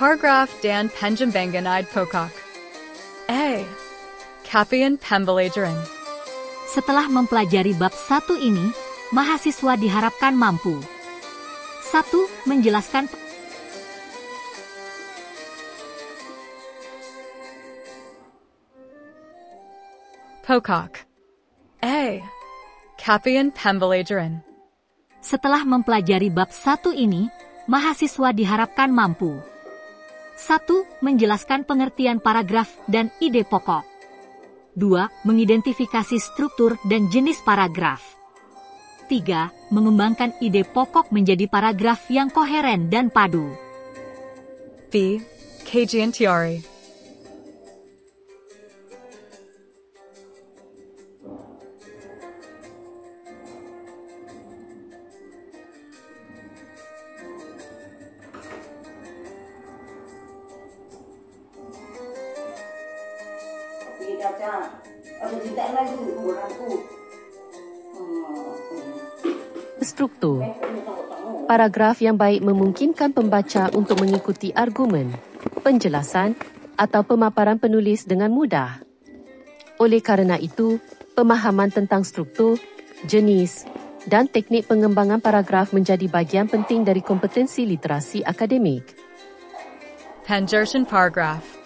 Paragraph dan pengembangan pokok. A. Capaian pembelajaran. Setelah mempelajari bab 1 ini, mahasiswa diharapkan mampu 1. Menjelaskan Pokok. A. Capaian pembelajaran. Setelah mempelajari bab 1 ini, mahasiswa diharapkan mampu 1. Menjelaskan pengertian paragraf dan ide pokok. 2. Mengidentifikasi struktur dan jenis paragraf. 3. Mengembangkan ide pokok menjadi paragraf yang koheren dan padu. B. Kajian teori. Struktur. Paragraf yang baik memungkinkan pembaca untuk mengikuti argumen, penjelasan atau pemaparan penulis dengan mudah. Oleh kerana itu, pemahaman tentang struktur, jenis dan teknik pengembangan paragraf menjadi bahagian penting dari kompetensi literasi akademik. Penjelasan paragraf.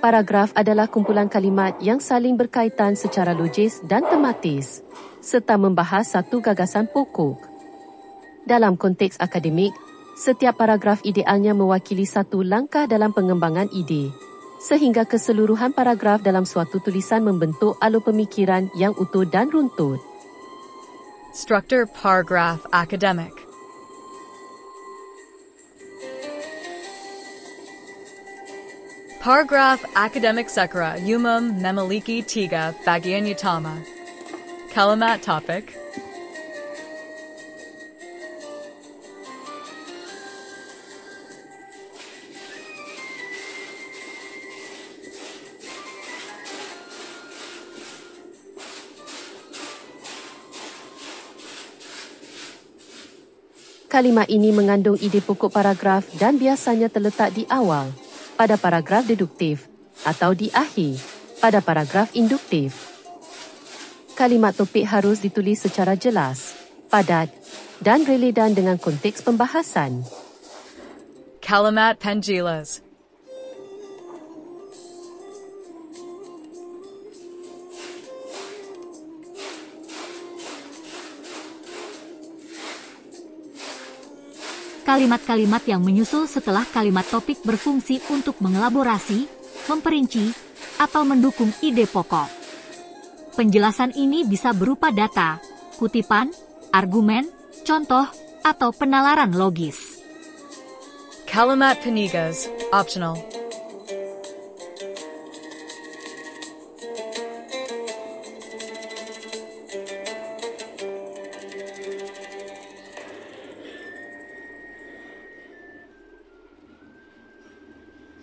Paragraf adalah kumpulan kalimat yang saling berkaitan secara logis dan tematis, serta membahas satu gagasan pokok. Dalam konteks akademik, setiap paragraf idealnya mewakili satu langkah dalam pengembangan ide, sehingga keseluruhan paragraf dalam suatu tulisan membentuk alur pemikiran yang utuh dan runtut. Struktur paragraf akademik. Paragraf akademik secara umum memiliki 3 bagian utama. Kalimat topik, Kalimat ini mengandung ide pokok paragraf dan biasanya terletak di awal, pada paragraf deduktif, atau di akhir, pada paragraf induktif. Kalimat topik harus ditulis secara jelas, padat, dan relevan dengan konteks pembahasan. Kalimat penjelas. Kalimat-kalimat yang menyusul setelah kalimat topik berfungsi untuk mengelaborasi, memperinci, atau mendukung ide pokok. Penjelasan ini bisa berupa data, kutipan, argumen, contoh, atau penalaran logis. Kalimat penigas, optional.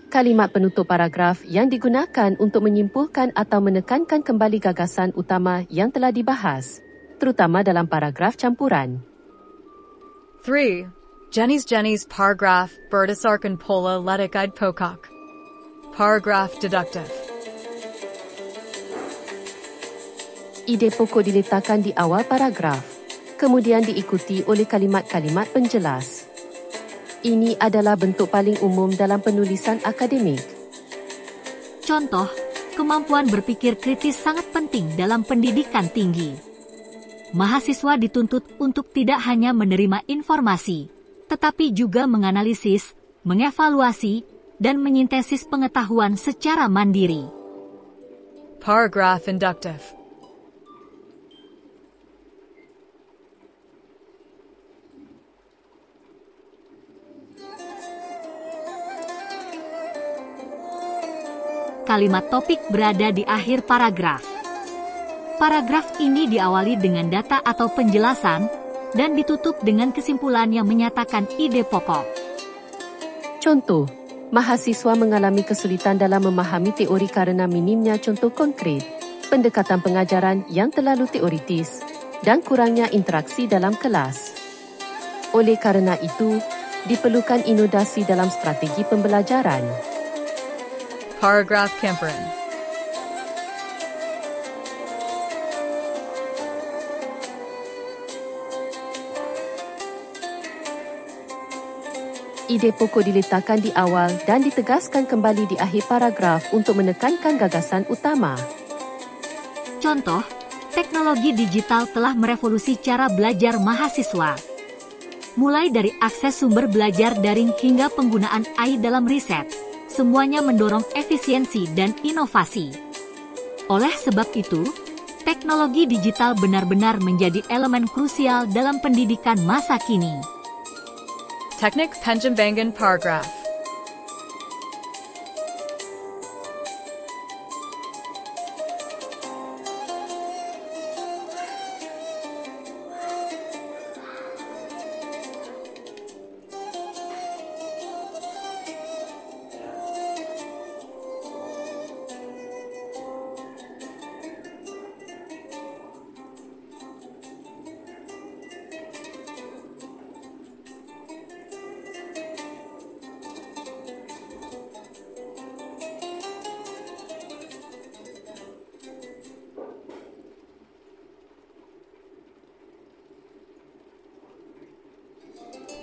Kalimat penutup paragraf yang digunakan untuk menyimpulkan atau menekankan kembali gagasan utama yang telah dibahas, terutama dalam paragraf campuran. 3. Jenis paragraf berdasarkan pola letakid pokok. Paragraf deduktif. Ide pokok diletakkan di awal paragraf, kemudian diikuti oleh kalimat-kalimat penjelas. Ini adalah bentuk paling umum dalam penulisan akademik. Contoh, kemampuan berpikir kritis sangat penting dalam pendidikan tinggi. Mahasiswa dituntut untuk tidak hanya menerima informasi, tetapi juga menganalisis, mengevaluasi, dan menyintesis pengetahuan secara mandiri. Paragraph inductive. Kalimat topik berada di akhir paragraf. Paragraf ini diawali dengan data atau penjelasan dan ditutup dengan kesimpulan yang menyatakan ide pokok. Contoh, mahasiswa mengalami kesulitan dalam memahami teori karena minimnya contoh konkret, pendekatan pengajaran yang terlalu teoritis, dan kurangnya interaksi dalam kelas. Oleh karena itu, diperlukan inovasi dalam strategi pembelajaran. Paragraph Camperin. Ide pokok diletakkan di awal dan ditegaskan kembali di akhir paragraf untuk menekankan gagasan utama. Contoh, teknologi digital telah merevolusi cara belajar mahasiswa. Mulai dari akses sumber belajar daring hingga penggunaan AI dalam riset, semuanya mendorong efisiensi dan inovasi. Oleh sebab itu, teknologi digital benar-benar menjadi elemen krusial dalam pendidikan masa kini. Teknik Pengembangan paragraph.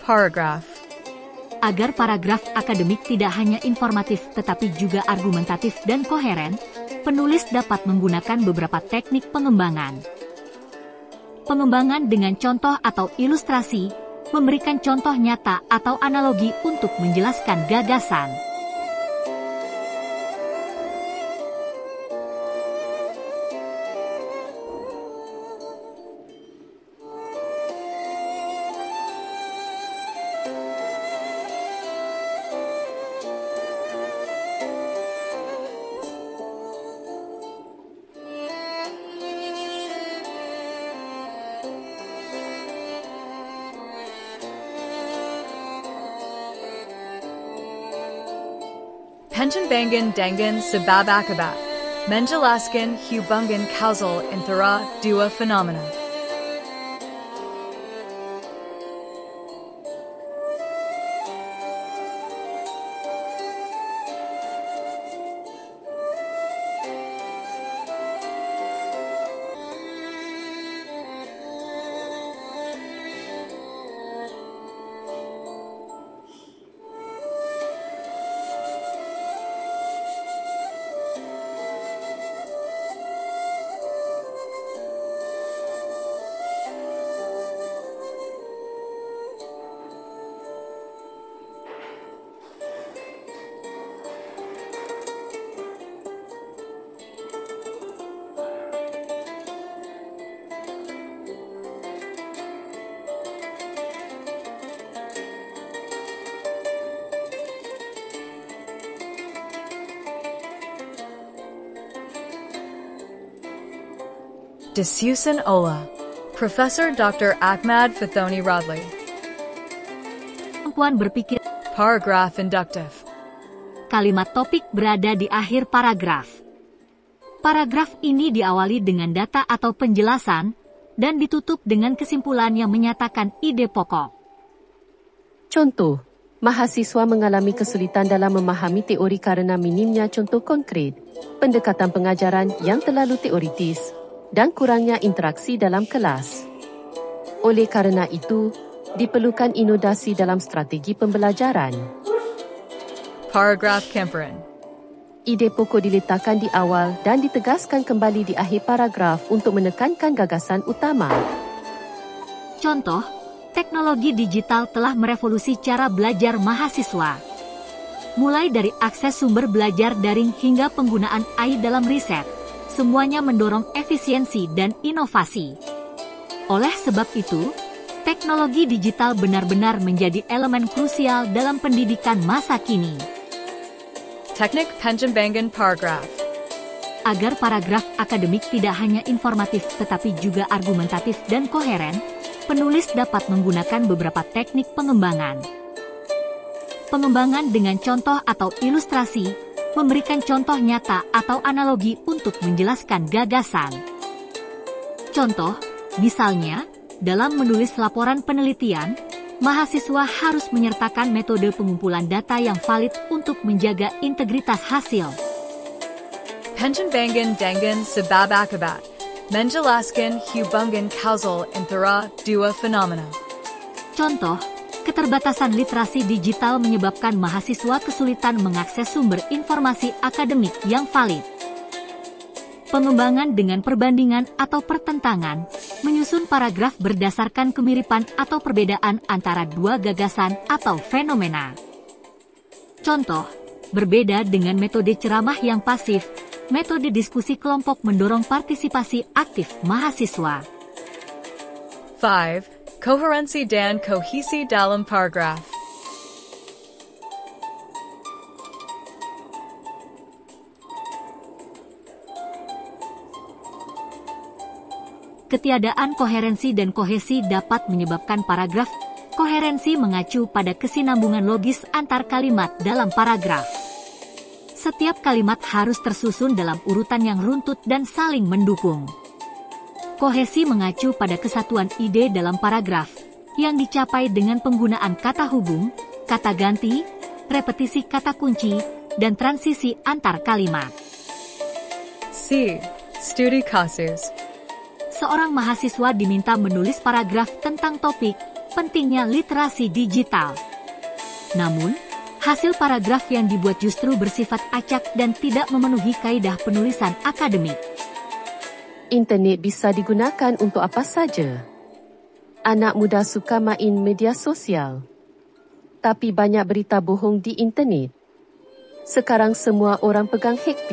Paragraph. Agar paragraf akademik tidak hanya informatif tetapi juga argumentatif dan koheren, penulis dapat menggunakan beberapa teknik pengembangan. Pengembangan dengan contoh atau ilustrasi, memberikan contoh nyata atau analogi untuk menjelaskan gagasan. Pengembangan dengan sebab akibat, menjelaskan hubungan kausal antara dua fenomena. Disusun Ola. Professor Dr. Ahmad Fathoni Rodley. Kemampuan berpikir. Paragraph inductive. Kalimat topik berada di akhir paragraf. Paragraf ini diawali dengan data atau penjelasan, dan ditutup dengan kesimpulan yang menyatakan ide pokok. Contoh, mahasiswa mengalami kesulitan dalam memahami teori karena minimnya contoh konkret, pendekatan pengajaran yang terlalu teoritis, dan kurangnya interaksi dalam kelas. Oleh karena itu, diperlukan inovasi dalam strategi pembelajaran. Paragraph Camperin. Ide pokok diletakkan di awal dan ditegaskan kembali di akhir paragraf untuk menekankan gagasan utama. Contoh, teknologi digital telah merevolusi cara belajar mahasiswa. Mulai dari akses sumber belajar daring hingga penggunaan AI dalam riset, semuanya mendorong efisiensi dan inovasi. Oleh sebab itu, teknologi digital benar-benar menjadi elemen krusial dalam pendidikan masa kini. Teknik pengembangan paragraf. Agar paragraf akademik tidak hanya informatif tetapi juga argumentatif dan koheren, penulis dapat menggunakan beberapa teknik pengembangan. Pengembangan dengan contoh atau ilustrasi, memberikan contoh nyata atau analogi untuk menjelaskan gagasan. Contoh, misalnya, dalam menulis laporan penelitian, mahasiswa harus menyertakan metode pengumpulan data yang valid untuk menjaga integritas hasil. Pengembangan dengan sebab akibat, menjelaskan hubungan kausal antara dua fenomena. Contoh, keterbatasan literasi digital menyebabkan mahasiswa kesulitan mengakses sumber informasi akademik yang valid. Pengembangan dengan perbandingan atau pertentangan, menyusun paragraf berdasarkan kemiripan atau perbedaan antara dua gagasan atau fenomena. Contoh, berbeda dengan metode ceramah yang pasif, metode diskusi kelompok mendorong partisipasi aktif mahasiswa. 5. Koherensi dan kohesi dalam paragraf. Ketiadaan koherensi dan kohesi dapat menyebabkan paragraf. Koherensi mengacu pada kesinambungan logis antar kalimat dalam paragraf. Setiap kalimat harus tersusun dalam urutan yang runtut dan saling mendukung. Kohesi mengacu pada kesatuan ide dalam paragraf, yang dicapai dengan penggunaan kata hubung, kata ganti, repetisi kata kunci, dan transisi antar kalimat. C. Studi kasus. Seorang mahasiswa diminta menulis paragraf tentang topik pentingnya literasi digital. Namun, hasil paragraf yang dibuat justru bersifat acak dan tidak memenuhi kaidah penulisan akademik. Internet bisa digunakan untuk apa saja. Anak muda suka main media sosial. Tapi banyak berita bohong di internet. Sekarang semua orang pegang HKP.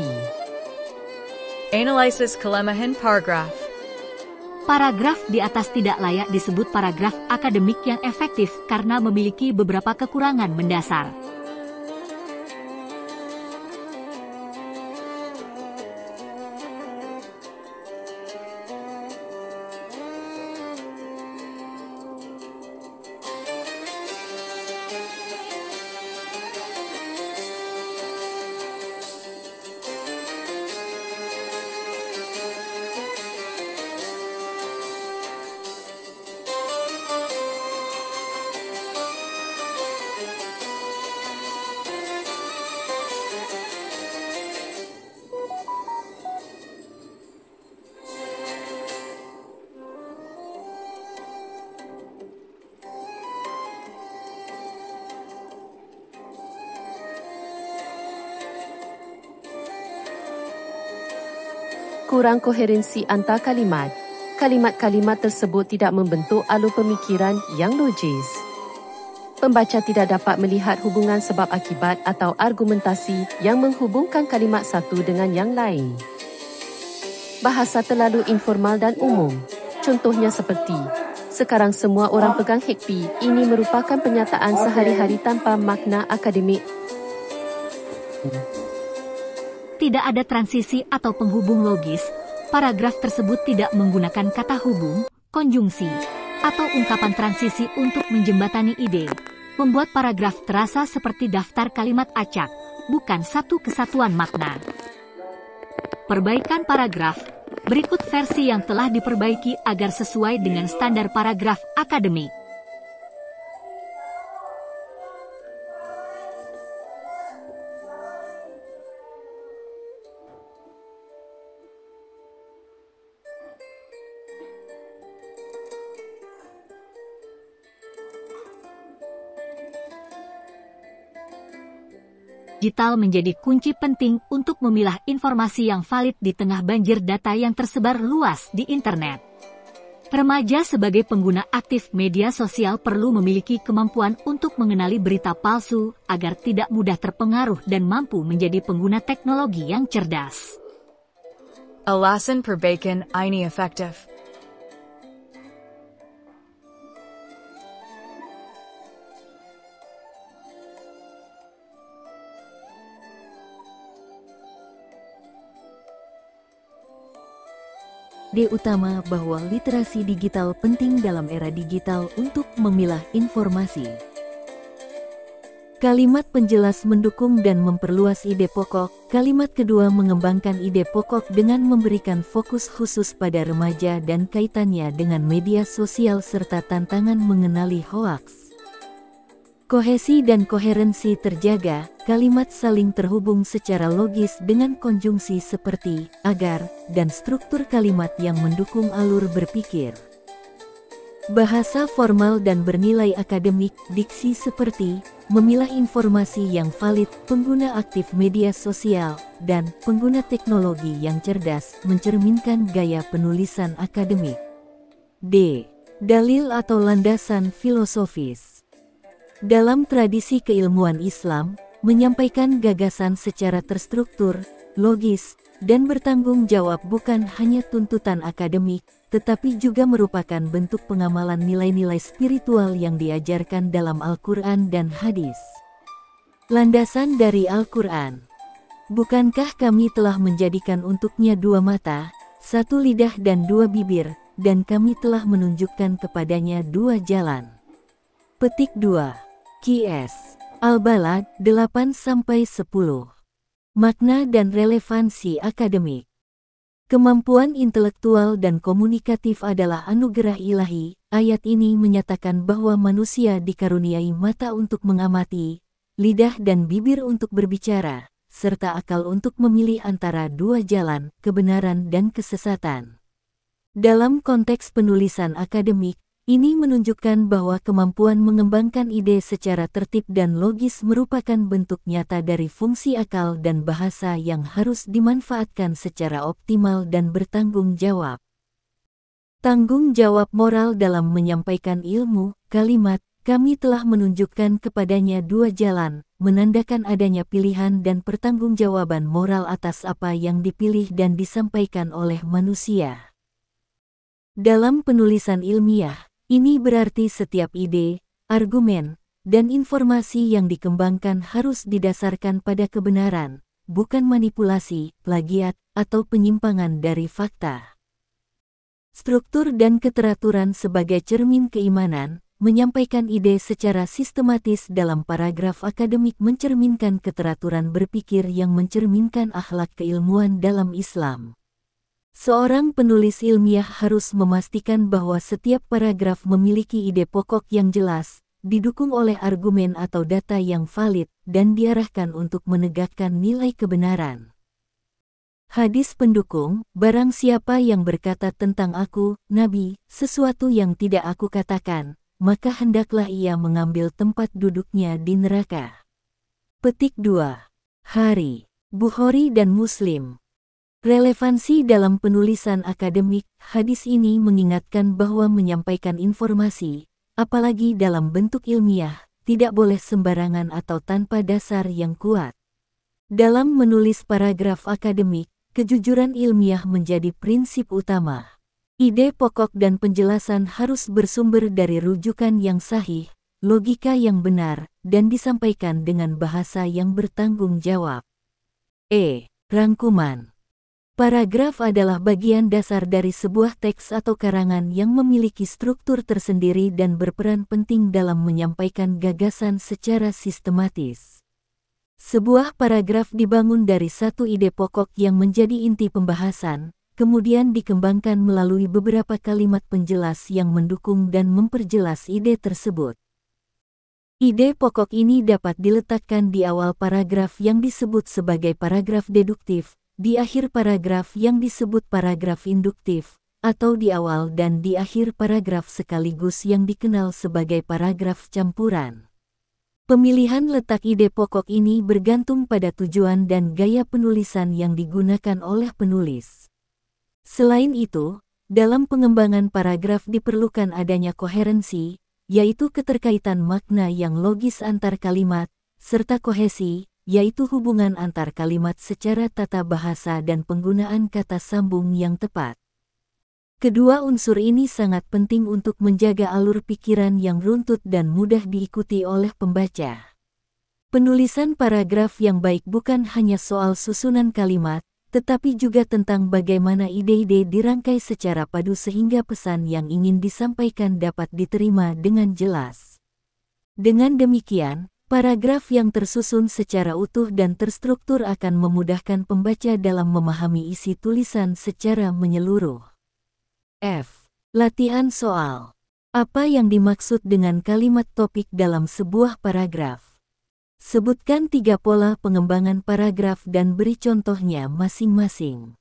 Analisis kelemahan paragraf. Paragraf di atas tidak layak disebut paragraf akademik yang efektif karena memiliki beberapa kekurangan mendasar. Kurang koherensi antar kalimat. Kalimat-kalimat tersebut tidak membentuk alur pemikiran yang logis. Pembaca tidak dapat melihat hubungan sebab akibat atau argumentasi yang menghubungkan kalimat satu dengan yang lain. Bahasa terlalu informal dan umum. Contohnya seperti, sekarang semua orang pegang HKP. Ini merupakan pernyataan sehari-hari tanpa makna akademik. Tidak ada transisi atau penghubung logis, paragraf tersebut tidak menggunakan kata hubung, konjungsi, atau ungkapan transisi untuk menjembatani ide, membuat paragraf terasa seperti daftar kalimat acak, bukan satu kesatuan makna. Perbaikan paragraf, berikut versi yang telah diperbaiki agar sesuai dengan standar paragraf akademik. Digital menjadi kunci penting untuk memilah informasi yang valid di tengah banjir data yang tersebar luas di internet. Remaja sebagai pengguna aktif media sosial perlu memiliki kemampuan untuk mengenali berita palsu agar tidak mudah terpengaruh dan mampu menjadi pengguna teknologi yang cerdas. Alasan perbaikan ini efektif. D. Utama bahwa literasi digital penting dalam era digital untuk memilah informasi. Kalimat penjelas mendukung dan memperluas ide pokok. Kalimat kedua mengembangkan ide pokok dengan memberikan fokus khusus pada remaja dan kaitannya dengan media sosial serta tantangan mengenali hoaks. Kohesi dan koherensi terjaga. Kalimat saling terhubung secara logis dengan konjungsi seperti agar dan struktur kalimat yang mendukung alur berpikir. Bahasa formal dan bernilai akademik, diksi seperti memilah informasi yang valid, pengguna aktif media sosial, dan pengguna teknologi yang cerdas mencerminkan gaya penulisan akademik. D. Dalil atau landasan filosofis. Dalam tradisi keilmuan Islam, menyampaikan gagasan secara terstruktur, logis, dan bertanggung jawab bukan hanya tuntutan akademik, tetapi juga merupakan bentuk pengamalan nilai-nilai spiritual yang diajarkan dalam Al-Quran dan hadis. Landasan dari Al-Quran. Bukankah kami telah menjadikan untuknya 2 mata, 1 lidah dan 2 bibir, dan kami telah menunjukkan kepadanya 2 jalan. Petik 2. Qs. Al-Balad 8-10. Makna dan relevansi akademik. Kemampuan intelektual dan komunikatif adalah anugerah ilahi. Ayat ini menyatakan bahwa manusia dikaruniai mata untuk mengamati, lidah dan bibir untuk berbicara, serta akal untuk memilih antara 2 jalan, kebenaran dan kesesatan. Dalam konteks penulisan akademik, ini menunjukkan bahwa kemampuan mengembangkan ide secara tertib dan logis merupakan bentuk nyata dari fungsi akal dan bahasa yang harus dimanfaatkan secara optimal dan bertanggung jawab. Tanggung jawab moral dalam menyampaikan ilmu. Kalimat, kami telah menunjukkan kepadanya 2 jalan, menandakan adanya pilihan dan pertanggungjawaban moral atas apa yang dipilih dan disampaikan oleh manusia. Dalam penulisan ilmiah, ini berarti setiap ide, argumen, dan informasi yang dikembangkan harus didasarkan pada kebenaran, bukan manipulasi, plagiat, atau penyimpangan dari fakta. Struktur dan keteraturan sebagai cermin keimanan, menyampaikan ide secara sistematis dalam paragraf akademik mencerminkan keteraturan berpikir yang mencerminkan akhlak keilmuan dalam Islam. Seorang penulis ilmiah harus memastikan bahwa setiap paragraf memiliki ide pokok yang jelas, didukung oleh argumen atau data yang valid, dan diarahkan untuk menegakkan nilai kebenaran. Hadis pendukung, barang siapa yang berkata tentang aku, Nabi, sesuatu yang tidak aku katakan, maka hendaklah ia mengambil tempat duduknya di neraka. Petik 2. Hari, Bukhari dan Muslim. Relevansi dalam penulisan akademik, hadis ini mengingatkan bahwa menyampaikan informasi, apalagi dalam bentuk ilmiah, tidak boleh sembarangan atau tanpa dasar yang kuat. Dalam menulis paragraf akademik, kejujuran ilmiah menjadi prinsip utama. Ide pokok dan penjelasan harus bersumber dari rujukan yang sahih, logika yang benar, dan disampaikan dengan bahasa yang bertanggung jawab. Rangkuman. Paragraf adalah bagian dasar dari sebuah teks atau karangan yang memiliki struktur tersendiri dan berperan penting dalam menyampaikan gagasan secara sistematis. Sebuah paragraf dibangun dari satu ide pokok yang menjadi inti pembahasan, kemudian dikembangkan melalui beberapa kalimat penjelas yang mendukung dan memperjelas ide tersebut. Ide pokok ini dapat diletakkan di awal paragraf yang disebut sebagai paragraf deduktif, di akhir paragraf yang disebut paragraf induktif, atau di awal dan di akhir paragraf sekaligus yang dikenal sebagai paragraf campuran. Pemilihan letak ide pokok ini bergantung pada tujuan dan gaya penulisan yang digunakan oleh penulis. Selain itu, dalam pengembangan paragraf diperlukan adanya koherensi, yaitu keterkaitan makna yang logis antar kalimat, serta kohesi, yaitu hubungan antar kalimat secara tata bahasa dan penggunaan kata sambung yang tepat. Kedua unsur ini sangat penting untuk menjaga alur pikiran yang runtut dan mudah diikuti oleh pembaca. Penulisan paragraf yang baik bukan hanya soal susunan kalimat, tetapi juga tentang bagaimana ide-ide dirangkai secara padu sehingga pesan yang ingin disampaikan dapat diterima dengan jelas. Dengan demikian, paragraf yang tersusun secara utuh dan terstruktur akan memudahkan pembaca dalam memahami isi tulisan secara menyeluruh. F. Latihan soal. Apa yang dimaksud dengan kalimat topik dalam sebuah paragraf? Sebutkan 3 pola pengembangan paragraf dan beri contohnya masing-masing.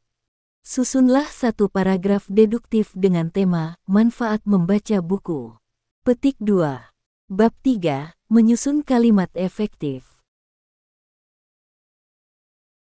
Susunlah satu paragraf deduktif dengan tema manfaat membaca buku. Petik 2. Bab 3. Menyusun kalimat efektif.